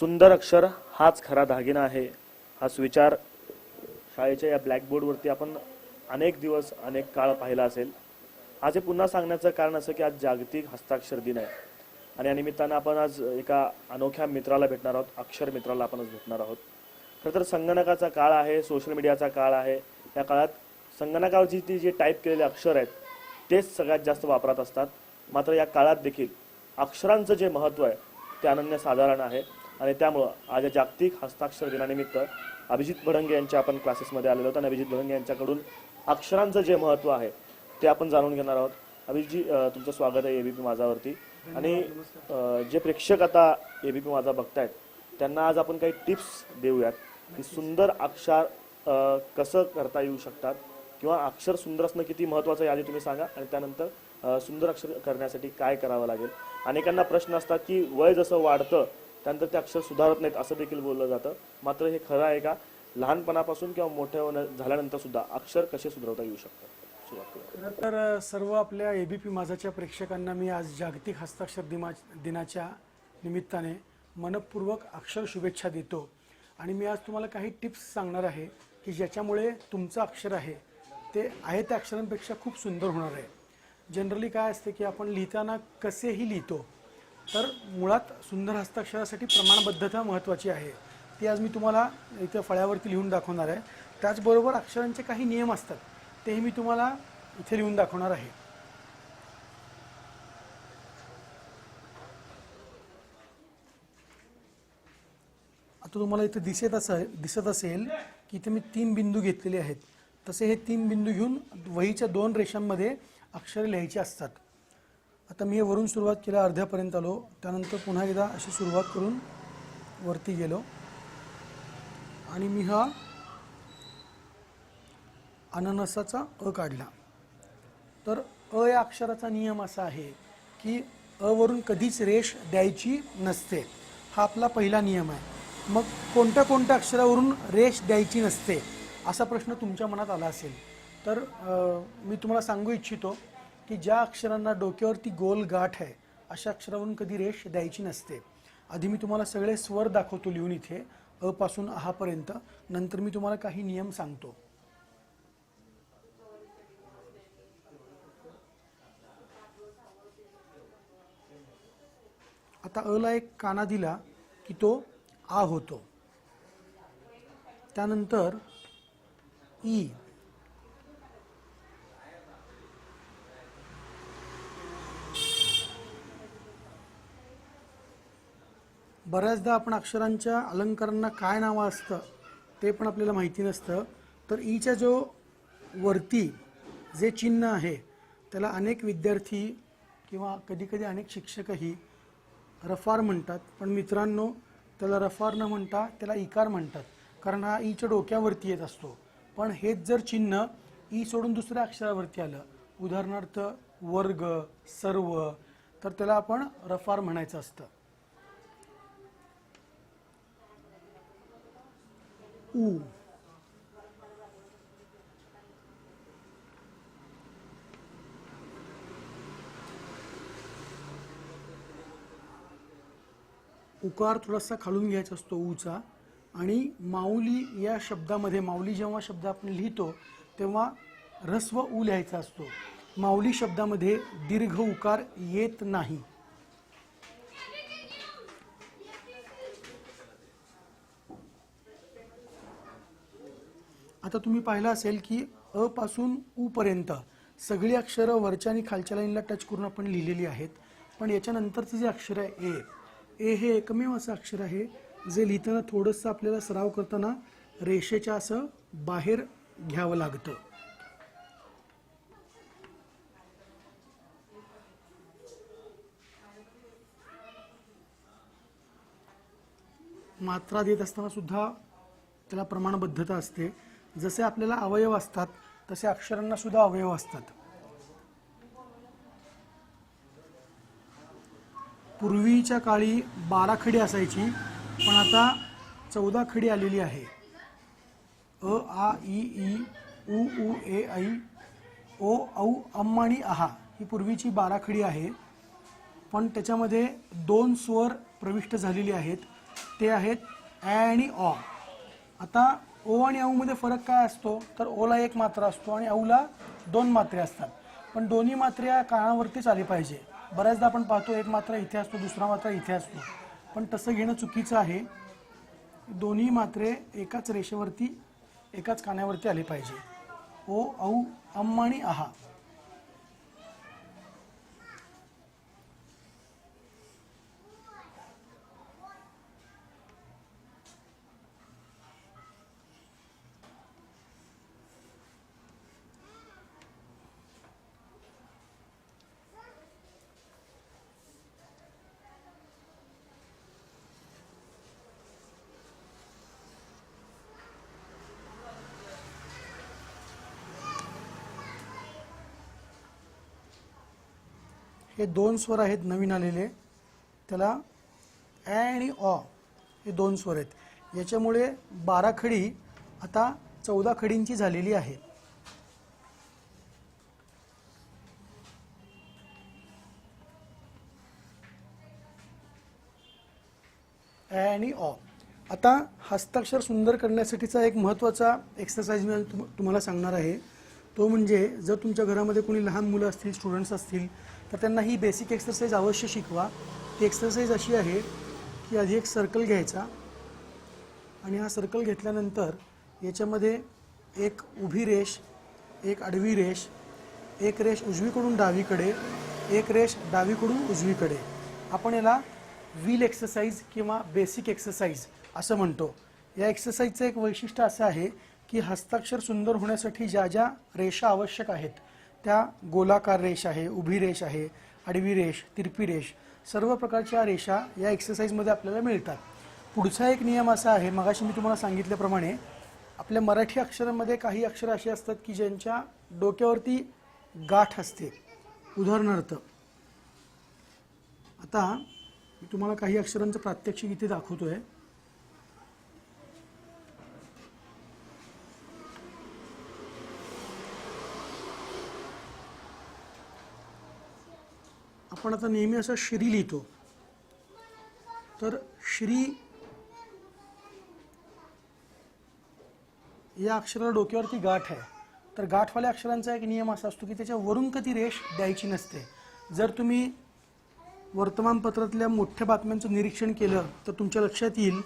सुंदर अक्षर हाच खरा दागिना आहे, हाच विचार शाळेच्या या ब्लॅकबोर्डवरती आपण अनेक दिवस अनेक काळ पाहिला असेल. आज हे पुन्हा सांगण्याचं कारण असं की आज जागतिक हस्ताक्षर दिन आहे आणि या निमित्तानं आपण आज एका अनोख्या मित्राला भेटणार आहोत, अक्षर मित्राला आपण आज भेटणार आहोत. खरं तर संगणकाचा काळ आहे, सोशल मीडियाचा काळ आहे. या काळात संगणकावरची ती जे टाईप केलेले अक्षर आहेत तेच सगळ्यात जास्त वापरात असतात. मात्र या काळात देखील अक्षरांचं जे महत्त्व आहे ते अनन्यसाधारण आहे आणि त्यामुळं आज या जागतिक हस्ताक्षर दिनानिमित्त अभिजित भडंगे यांच्या आपण क्लासेसमध्ये आलेलो होतो आणि अभिजित भडंगे यांच्याकडून अक्षरांचं जे महत्त्व आहे ते आपण जाणून घेणार आहोत. अभिजित, तुमचं स्वागत आहे एबीपी माझावरती. आणि जे प्रेक्षक आता एबीपी माझा बघतायत त्यांना आज आपण काही टिप्स देऊयात की सुंदर अक्षर कसं करता येऊ शकतात किंवा अक्षर सुंदर असणं किती महत्त्वाचं आहे आधी तुम्ही सांगा आणि त्यानंतर सुंदर अक्षर करण्यासाठी काय करावं लागेल. अनेकांना प्रश्न असतात की वय जसं वाढतं त्यानंतर ते अक्षर सुधारत नाहीत असं देखील बोललं जातं. मात्र हे खरं आहे का? लहानपणापासून किंवा मोठ्या झाल्यानंतर सुद्धा अक्षर कसे सुधारता येऊ शकतात? खरं तर सर्व आपल्या एबीपी माझाच्या प्रेक्षकांना मी आज जागतिक हस्ताक्षर दिनाच्या निमित्ताने मनपूर्वक अक्षर शुभेच्छा देतो. आणि मी आज तुम्हाला काही टिप्स सांगणार आहे की ज्याच्यामुळे तुमचं अक्षर आहे ते आहे त्या अक्षरांपेक्षा खूप सुंदर होणार आहे. जनरली काय असते की आपण लिहिताना कसेही लिहितो, तर मुळात सुंदर हस्ताक्षरासाठी प्रमाणबद्धता महत्त्वाची आहे. ती आज मी तुम्हाला इथे फळ्यावरती लिहून दाखवणार आहे. त्याचबरोबर अक्षरांचे काही नियम असतात तेही मी तुम्हाला इथे लिहून दाखवणार आहे. आता तुम्हाला इथे दिसत असेल की इथे मी 3 बिंदू घेतलेले आहेत. तसे हे 3 बिंदू घेऊन वहीच्या 2 रेषांमध्ये अक्षरे लिहायची असतात. आता मी वरून सुरुवात केल्या, अर्ध्यापर्यंत आलो, त्यानंतर पुन्हा एकदा अशी सुरुवात करून वरती गेलो आणि मी हा अननसाचा अ काढला. तर अ या अक्षराचा नियम असा आहे की अ वरून कधीच रेष द्यायची नसते. हा आपला पहिला नियम आहे. मग कोणत्या कोणत्या अक्षरावरून रेष द्यायची नसते असा प्रश्न तुमच्या मनात आला असेल तर मी तुम्हाला सांगू इच्छितो की ज्या अक्षरांना डोक्यावरती गोल गाठ आहे अशा अक्षरावरून कधी रेष द्यायची नसते. आधी मी तुम्हाला सगळे स्वर दाखवतो लिहून इथे अ पासून आहापर्यंत, नंतर मी तुम्हाला काही नियम सांगतो. आता अ ला एक काना दिला की तो आ होतो. त्यानंतर ई, बऱ्याचदा आपण अक्षरांच्या अलंकारांना काय नाव असतं ते पण आपल्याला माहिती नसतं. तर ईच्या जो वरती जे चिन्ह आहे त्याला अनेक विद्यार्थी किंवा कधीकधी अनेक शिक्षकही रफार म्हणतात. पण मित्रांनो, त्याला रफार न म्हणता त्याला इकार म्हणतात, कारण हा ईच्या डोक्यावरती येत असतो. पण हेच जर चिन्ह ई सोडून दुसऱ्या अक्षरावरती आलं, उदाहरणार्थ वर्ग, सर्व, तर त्याला आपण रफार म्हणायचं असतं. उ, उकार थोडासा खालून घ्यायचा असतो ऊचा. आणि माऊली या शब्दामध्ये, माऊली जेव्हा शब्द आपण लिहितो तेव्हा ऱ्हस्व उ लिहायचा असतो. माऊली शब्दामध्ये दीर्घ उकार येत नाही. आता तुम्ही पाहिलं असेल की अ पासून उ पर्यंत सगळी अक्षरं वरच्या आणि खालच्या लाईनला टच करून आपण लिहिलेली आहेत. पण याच्यानंतरचं जे अक्षर आहे ए हे एकमेव असं अक्षर आहे जे लिहिताना थोडंसं आपल्याला सराव करताना रेषेच्या असं बाहेर घ्यावं लागतं. मात्रा देत असताना सुद्धा त्याला प्रमाणबद्धता असते. जसे आपल्याला अवयव असतात तसे अक्षरांना सुद्धा अवयव असतात. पूर्वीच्या काळी 12 खडी असायची, पण आता 14 खडी आलेली आहे. अ, आ, इ, ई, उ, ऊ, ए, ऐ, ओ, औ, अम आणि आहा ही पूर्वीची 12 खडी आहे. पण त्याच्यामध्ये 2 स्वर प्रविष्ट झालेली आहेत. ते आहेत ॲ आणि ऑ. आता ओ आणि औ मध्ये फरक काय असतो तर ओला एक मात्रा असतो आणि औला 2 मात्रे असतात. पण दोन्ही मात्रा कानावरतीच आली पाहिजे. बऱ्याचदा आपण पाहतो एक मात्रा इथे असतो दुसरा मात्रा इथे असतो, पण तसं घेणं चुकीचं आहे. दोन्ही मात्रे एकाच रेषेवरती एकाच कानावरती आली पाहिजे. ओ औ अम आणि आहा. हे 2 स्वर आहेत नवीन आलेले, त्याला ॲ आणि ऑ हे 2 स्वर आहेत. याच्यामुळे 12 खडी आता 14 खडींची झालेली आहे. ॲ आणि ऑ. आता हस्ताक्षर सुंदर करण्यासाठीचा एक महत्त्वाचा एक्सरसाइज मी तुम्हाला सांगणार आहे. तो म्हणजे जर तुमच्या घरामध्ये कोणी लहान मुलं असतील, स्टुडंट्स असतील, तर त्यांना ही बेसिक एक्सरसाइज अवश्य शिकवा. ती एक्सरसाइज अशी आहे की आधी एक सर्कल घ्यायचा आणि हा सर्कल घेतल्यानंतर याच्यामध्ये एक उभी रेष, एक आडवी रेष, एक रेष उजवीकडून डावीकडे, एक रेष डावीकडून उजवीकडे. आपण याला व्हील एक्सरसाइज किंवा बेसिक एक्सरसाइज असं म्हणतो. या एक्सरसाइजचं एक वैशिष्ट्य असं आहे की हस्ताक्षर सुंदर होण्यासाठी ज्या ज्या रेषा आवश्यक आहेत त्या गोलाकार रेष आहे, उभी रेष आहे, आडवी रेष, तिरपी रेष, सर्व प्रकारच्या रेषा या एक्सरसाइजमध्ये आपल्याला मिळतात. पुढचा एक नियम असा आहे, मगाशी मी तुम्हाला सांगितल्याप्रमाणे आपल्या मराठी अक्षरांमध्ये काही अक्षर असे असतात की ज्यांच्या डोक्यावरती गाठ असते. उदाहरणार्थ आता मी तुम्हाला काही अक्षरांचं प्रात्यक्षिक इथे दाखवतोय. आपण आता नेहमी असं श्री लिहितो, तर श्री या अक्षराला डोक्यावरती गाठ आहे. तर गाठवाल्या अक्षरांचा एक नियम असा असतो की त्याच्या वरून कधी रेष द्यायची नसते. जर तुम्ही वर्तमानपत्रातल्या मोठ्या बातम्यांचं निरीक्षण केलं तर तुमच्या लक्षात येईल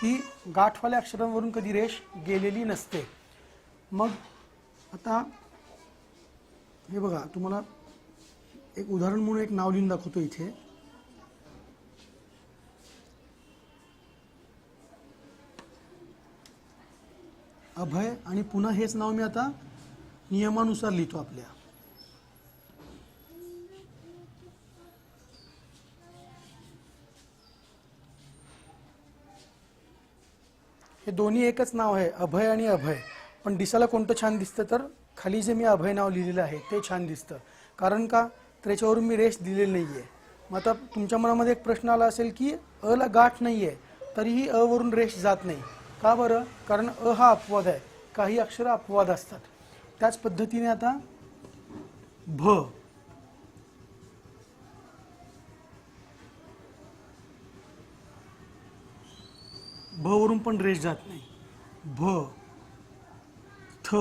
की गाठवाल्या अक्षरांवरून कधी रेष गेलेली नसते. मग आता हे बघा, तुम्हाला एक उदाहरण म्हणून एक नाव लिहून दाखवतो इथे. अभय आणि पुन्हा हेच नाव मी आता नियमानुसार लिहितो आपल्या. हे दोन्ही एकच नाव आहे, अभय आणि अभय. पण दिसायला कोणतं छान दिसतं तर खाली जे मी अभय नाव लिहिलेलं आहे ते छान दिसतं. कारण का, त्याच्यावरून मी रेष दिलेली नाही आहे. मग आता तुमच्या मनामध्ये एक प्रश्न आला असेल की अला गाठ नाही आहे तरीही अ वरून रेष जात नाही. का बरं? कारण अ हा अपवाद आहे. काही अक्षर अपवाद असतात. त्याच पद्धतीने आता भ, भ वरून पण रेष जात नाही. भ, थ,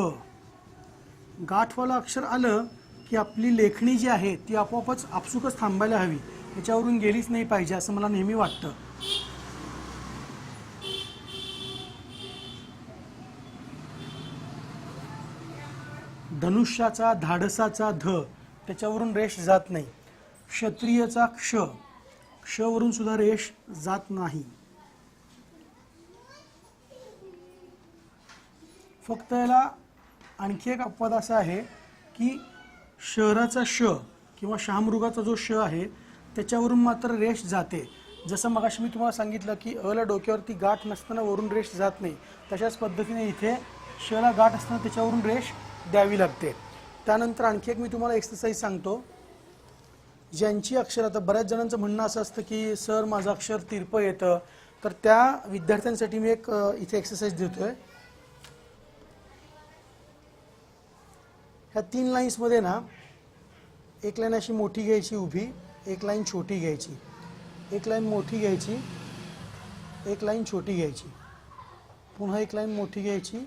गाठवाला अक्षर आलं की आपली लेखणी जी आहे ती आपोआपच आपसुकच थांबायला हवी. याच्यावरून गेलीच नाही पाहिजे असं मला नेहमी वाटतं. धनुष्याचा, धाडसाचा ध, त्याच्यावरून रेष जात नाही. क्षत्रियचा क्ष, क्ष वरून सुद्धा रेष जात नाही. फक्त याला आणखी एक अपवाद असा आहे की शहराचा श किंवा शहामृगाचा जो श आहे त्याच्यावरून मात्र रेष जाते. जसं मगाशी मी तुम्हाला सांगितलं की अ ला डोक्यावरती गाठ नसताना वरून रेष जात नाही, तशाच पद्धतीने इथे श ला गाठ असताना त्याच्यावरून रेष द्यावी लागते. त्यानंतर आणखी एक मी तुम्हाला एक्सरसाइज सांगतो. ज्यांची अक्षर, आता बऱ्याच जणांचं म्हणणं असं असतं की सर माझं अक्षर तिरपं येतं, तर त्या विद्यार्थ्यांसाठी मी एक इथे एक्सरसाइज देतोय. ह्या 3 लाईन्समध्ये ना एक लाईन अशी मोठी घ्यायची उभी, एक लाईन छोटी घ्यायची, एक लाईन मोठी घ्यायची एक लाईन छोटी घ्यायची, पुन्हा एक लाईन मोठी घ्यायची,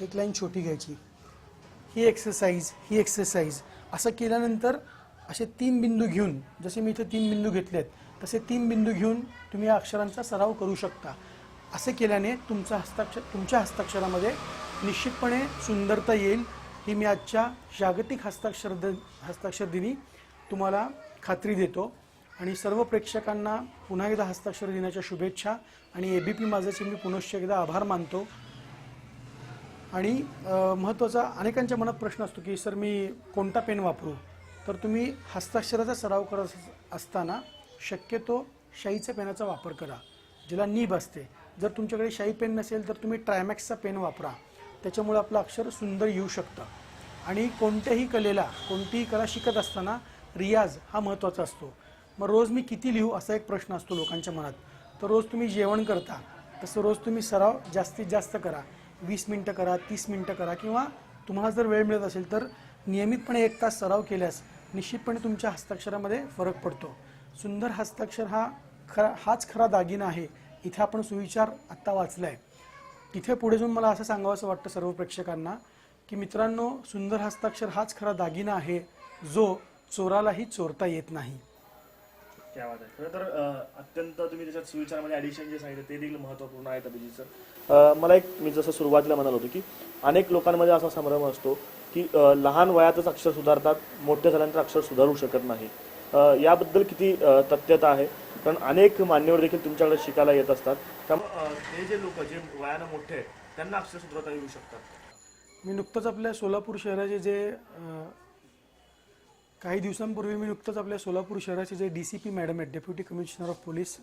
एक लाईन छोटी घ्यायची. ही एक्सरसाइज असं केल्यानंतर असे 3 बिंदू घेऊन, जसे मी इथे 3 बिंदू घेतलेत तसे 3 बिंदू घेऊन तुम्ही या अक्षरांचा सराव करू शकता. असे केल्याने तुमच्या हस्ताक्षरामध्ये निश्चितपणे सुंदरता येईल. ही मी आजच्या जागतिक हस्ताक्षर दिनी तुम्हाला खात्री देतो. आणि सर्व प्रेक्षकांना पुन्हा एकदा हस्ताक्षर दिनाच्या शुभेच्छा आणि ABP माझाचे मी पुनश्च एकदा आभार मानतो. आणि महत्त्वाचा अनेकांच्या मनात प्रश्न असतो की सर मी कोणता पेन वापरू, तर तुम्ही हस्ताक्षराचा सराव करत असताना शक्यतो शाईच्या पेनाचा वापर करा, ज्याला नीब असते. जर तुमच्याकडे शाई पेन नसेल तर तुम्ही ट्रायमॅक्सचा पेन वापरा, त्याच्यामुळे आपलं अक्षर सुंदर येऊ शकतं. आणि कोणत्याही कला शिकत असताना रियाज हा महत्त्वाचा असतो. मग रोज मी किती लिहू असा एक प्रश्न असतो लोकांच्या मनात. तर रोज तुम्ही जेवण करता तसं रोज तुम्ही सराव जास्तीत जास्त करा. 20 मिनटं करा, 30 मिनटं करा, किंवा तुम्हाला जर वेळ मिळत असेल तर नियमितपणे 1 तास सराव केल्यास निश्चितपणे तुमच्या हस्ताक्षरामध्ये फरक पडतो. सुंदर हस्ताक्षर हाच खरा दागिना आहे. इथे आपण सुविचार आत्ता वाचला आहे. तिथे पुढे जाऊन मला असं सांगावंसं वाटतं सर्व प्रेक्षकांना की मित्रांनो, सुंदर हस्ताक्षर हाच खरा दागिना आहे जो चोरालाही चोरता येत नाही. क्या बात आहे. खरं तर अत्यंत तुम्ही त्याच्यात सुविचारामध्ये ॲडिशन जे सांगितलं ते देखील महत्त्वपूर्ण आहे अभिजित सर. मला एक, मी जसं सुरुवातीला म्हणालो होतो की अनेक लोकांमध्ये असा संभ्रम असतो की लहान वयातच अक्षर सुधारतात, मोठे झाल्यानंतर अक्षर सुधारू शकत नाही. याबद्दल किती तथ्यता आहे? कारण अनेक मान्यवर देखील तुमच्याकडे शिकायला येत असतात, त्यामुळे ते जे लोक जे वयानं मोठे आहेत त्यांना अक्षर सुधारता येऊ शकतात. मी नुकतंच आपल्या सोलापूर शहराचे काही दिवसांपूर्वी मी नुकतंच आपल्या सोलापूर शहराचे जे DCP मॅडम आहेत, deputy commissioner of police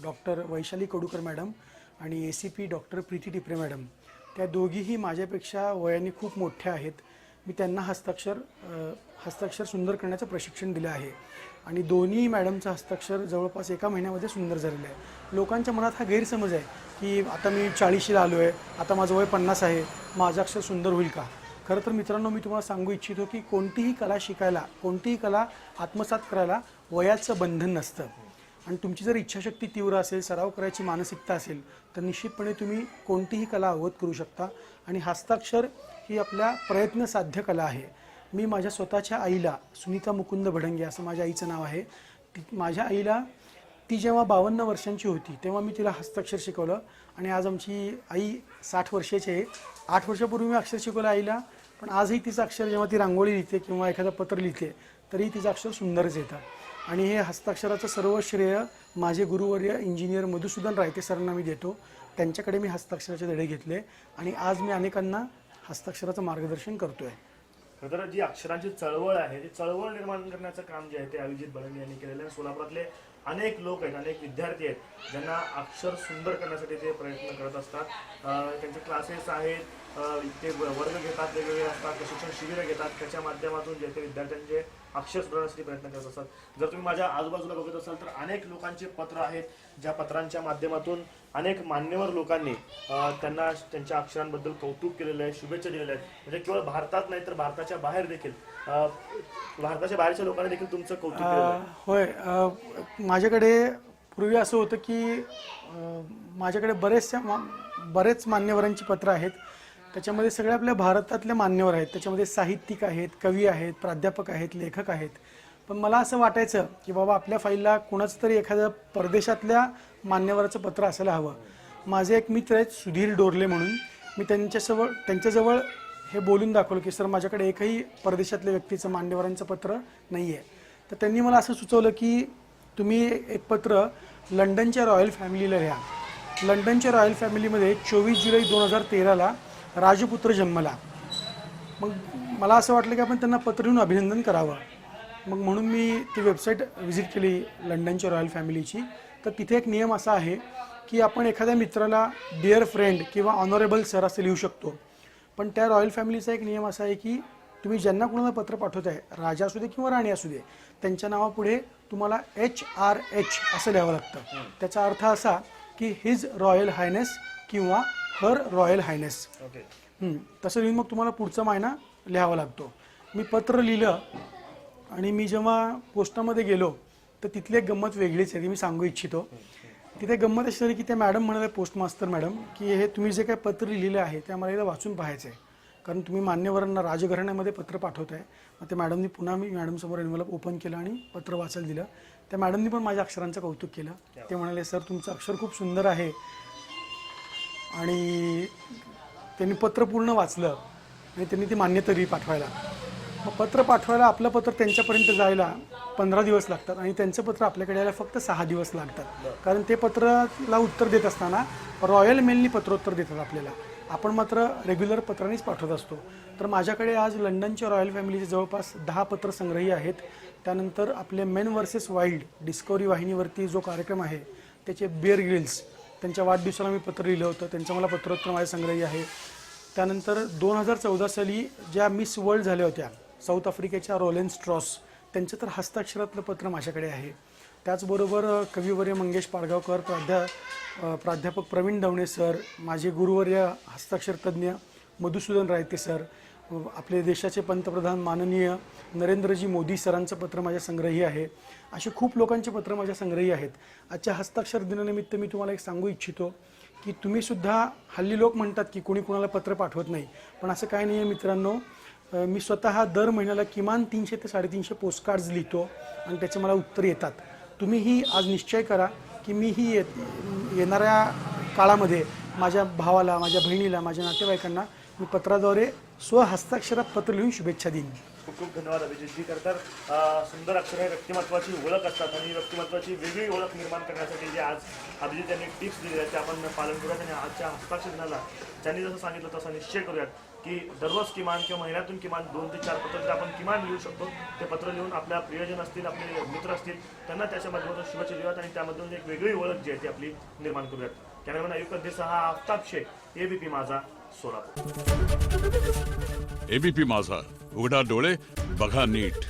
doctor Vaishali Kadukar madam आणि ACP doctor Preeti Tipre madam, त्या दोघीही माझ्यापेक्षा वयाने खूप मोठ्या आहेत. मी त्यांना हस्ताक्षर सुंदर करण्याचं प्रशिक्षण दिलं आहे आणि दोन्ही मॅडमचं हस्ताक्षर जवळपास 1 महिन्यामध्ये सुंदर झालेलं आहे. लोकांच्या मनात हा गैरसमज आहे की आता मी 40शीला आलो आहे, आता माझं वय 50 आहे, माझं अक्षर सुंदर होईल का? खरं तर मित्रांनो, मी तुम्हाला सांगू इच्छितो की कोणतीही कला शिकायला, कोणतीही कला आत्मसात करायला वयाचं बंधन नसतं. आणि तुमची जर इच्छाशक्ती तीव्र असेल, सराव करायची मानसिकता असेल तर निश्चितपणे तुम्ही कोणतीही कला अवगत करू शकता. आणि हस्ताक्षर ही आपल्या प्रयत्न साध्य कला आहे. मी माझ्या स्वतःच्या आईला, सुनीता मुकुंद भडंगे असं माझ्या आईचं नाव आहे, माझ्या आईला ती जेव्हा 52 वर्षांची होती तेव्हा मी तिला हस्ताक्षर शिकवलं. आणि आज आमची आई 60 वर्षाची आहे. 8 वर्षापूर्वी मी अक्षर शिकवलं आईला, पण आजही तिचं अक्षर, जेव्हा ती रांगोळी लिहिते किंवा एखादं पत्र लिहिते तरी तिचं अक्षर सुंदरच येतं. आणि हे हस्ताक्षराचं सर्व श्रेय माझे गुरुवर्य इंजिनियर मधुसूदन रायते सरांना मी देतो. त्यांच्याकडे मी हस्ताक्षराचे धडे घेतले आणि आज मी अनेकांना हस्ताक्षराचं मार्गदर्शन करतोय. खरं तर जी अक्षरांची चळवळ आहे, ती चळवळ निर्माण करण्याचं काम जे आहे ते अभिजित भडंगे यांनी केलेलं आहे. सोलापुरातले अनेक लोक आहेत, अनेक विद्यार्थी आहेत ज्यांना अक्षर सुंदर करण्यासाठी ते प्रयत्न करत असतात. त्यांचे क्लासेस आहेत, ते वर्ग घेतात, वेगवेगळे असतात, प्रशिक्षण शिबिरं घेतात, त्याच्या माध्यमातून जे ते विद्यार्थ्यांचे अक्षर सुधारण्यासाठी प्रयत्न करत असतात. जर तुम्ही माझ्या आजूबाजूला बघत असाल तर अनेक लोकांचे पत्र आहेत, ज्या पत्रांच्या माध्यमातून अनेक मान्यवर लोकांनी त्यांना त्यांच्या अक्षरांबद्दल कौतुक केलेलं आहे, शुभेच्छा दिलेल्या आहेत. म्हणजे केवळ भारतात नाही तर भारताच्या बाहेर देखील, भारताच्या बाहेरच्या लोकांनी देखील तुमचं कौतुक केलेलं आहे. होय, माझ्याकडे पूर्वी असं होतं की माझ्याकडे बरेच मान्यवरांची पत्र आहेत. त्याच्यामध्ये सगळे आपल्या भारतातले मान्यवर आहेत, त्याच्यामध्ये साहित्यिक आहेत, कवी आहेत, प्राध्यापक आहेत, लेखक आहेत. पण मला असं वाटायचं की बाबा आपल्या फाईलला कोणाचं तरी एखाद्या परदेशातल्या मान्यवराचं पत्र असायला हवं. माझे एक मित्र आहेत सुधीर डोरले म्हणून, मी त्यांच्याजवळ हे बोलून दाखवलं की सर माझ्याकडे एकही परदेशातल्या व्यक्तीचं, मान्यवरांचं पत्र नाही आहे. तर त्यांनी मला असं सुचवलं की तुम्ही एक पत्र लंडनच्या रॉयल फॅमिलीला लिहा. लंडनच्या रॉयल फॅमिलीमध्ये 24 जुलै 2013ला राजपुत्र जन्मला. मग मला असं वाटलं की आपण त्यांना पत्र लिहून अभिनंदन करावं. मग म्हणून मी ती वेबसाईट व्हिजिट केली लंडनच्या रॉयल फॅमिलीची. तर तिथे एक नियम असा आहे की आपण एखाद्या मित्राला डिअर फ्रेंड किंवा ऑनरेबल सर असं लिहू शकतो. पण त्या रॉयल फॅमिलीचा एक नियम असा आहे की तुम्ही ज्यांना कोणाला पत्र पाठवत आहे, राजा असू दे किंवा राणी असू दे, त्यांच्या नावापुढे तुम्हाला HRH असं लिहावं लागतं. त्याचा अर्थ असा की हिज रॉयल हायनेस किंवा हर रॉयल हायनेस. तसं लिहून मग तुम्हाला पुढचा महिना लिहावा लागतो. मी पत्र लिहिलं आणि मी जेव्हा पोस्टामध्ये गेलो तर तिथली एक गंमत वेगळीच आहे, ती मी सांगू इच्छितो. तिथे गंमत अशी झाली की त्या मॅडम म्हणाले, पोस्ट मास्तर मॅडम, की हे तुम्ही जे काही पत्र लिहिलं आहे ते आम्हाला एकदा वाचून पाहायचं आहे, कारण तुम्ही मान्यवरांना राजघराण्यामध्ये पत्र पाठवताय. मग त्या मॅडमनी पुन्हा मी मॅडमसमोर एन्व्हलप ओपन केलं आणि पत्र वाचायला दिलं. त्या मॅडमनी पण माझ्या अक्षरांचं कौतुक केलं. ते म्हणाले, सर तुमचं अक्षर खूप सुंदर आहे. आणि त्यांनी पत्र पूर्ण वाचलं आणि त्यांनी ती मान्यता दिली पाठवायला. मग पत्र पाठवायला आपलं पत्र त्यांच्यापर्यंत जायला 15 दिवस लागतात आणि त्यांचं पत्र आपल्याकडे यायला फक्त 6 दिवस लागतात. कारण ते पत्राला उत्तर देत असताना रॉयल मेलनी पत्रोत्तर देतात आपल्याला, आपण मात्र रेग्युलर पत्रानेच पाठवत असतो. तर माझ्याकडे आज लंडनच्या रॉयल फॅमिलीचे जवळपास 10 पत्रसंग्रही आहेत. त्यानंतर आपले मेन वर्सेस वाईल्ड डिस्कवरी वाहिनीवरती जो कार्यक्रम आहे त्याचे बेअर ग्रिल्स, त्यांच्या वाढदिवसाला मी पत्र लिहिलं होतं, त्यांचं मला पत्रोत्तर माझ्या संग्रही आहे. त्यानंतर 2014 साली ज्या मिस वर्ल्ड झाल्या होत्या साऊथ आफ्रिकेच्या रोलेन स्ट्रॉस, त्यांचं तर हस्ताक्षरातलं पत्र माझ्याकडे आहे. त्याचबरोबर कविवर्य मंगेश पाडगावकर, प्राध्यापक प्रवीण दवणे सर, माझे गुरुवर्य हस्ताक्षर तज्ज्ञ मधुसूदन रायते सर, आपले देशाचे पंतप्रधान माननीय नरेंद्रजी मोदी सरांचं पत्र माझ्या संग्रही आहे. असे खूप लोकांचे पत्र माझ्या संग्रही आहेत. आजच्या हस्ताक्षर दिनानिमित्त मी तुम्हाला एक सांगू इच्छितो की तुम्हीसुद्धा, हल्ली लोक म्हणतात की कोणी कोणाला पत्र पाठवत नाही, पण असं काही नाही आहे मित्रांनो. मी स्वतः दर महिन्याला किमान 300 ते 350 पोस्टकार्ड्स लिहितो आणि त्याचे मला उत्तर येतात. तुम्हीही आज निश्चय करा की मीही येणाऱ्या काळामध्ये माझ्या भावाला, माझ्या बहिणीला, माझ्या नातेवाईकांना मी पत्राद्वारे स्वहस्ताक्षरात पत्र लिहून शुभेच्छा देईन. खूप खूप धन्यवाद अभिजितजी. खरं तर सुंदर अक्षर हे व्यक्तिमत्वाची ओळख असतात आणि व्यक्तिमत्वाची वेगळी ओळख निर्माण करण्यासाठी जे आज अभिजित यांनी टिप्स दिले आहेत ते आपण पालन करूयात. आणि आजच्या हस्ताक्षर दिनाला त्यांनी जसं सांगितलं तसं निश्चय करूयात की दररोज किमान किंवा महिन्यातून किमान 2 ते 4 पत्र आपण किमान लिहू शकतो. ते पत्र लिहून आपल्या प्रियजन असतील, आपले मित्र असतील, त्यांना त्याच्या माध्यमातून शुभेच्छा देऊयात आणि त्यामधून एक वेगळी ओळख जी आहे ती आपली निर्माण करूयात. कॅमेरामॅन अयुब कंदेसह आफताब शेख, एबीपी माझा, सोलापूर. एबीपी माझा, उघडा डोळे बघा नीट.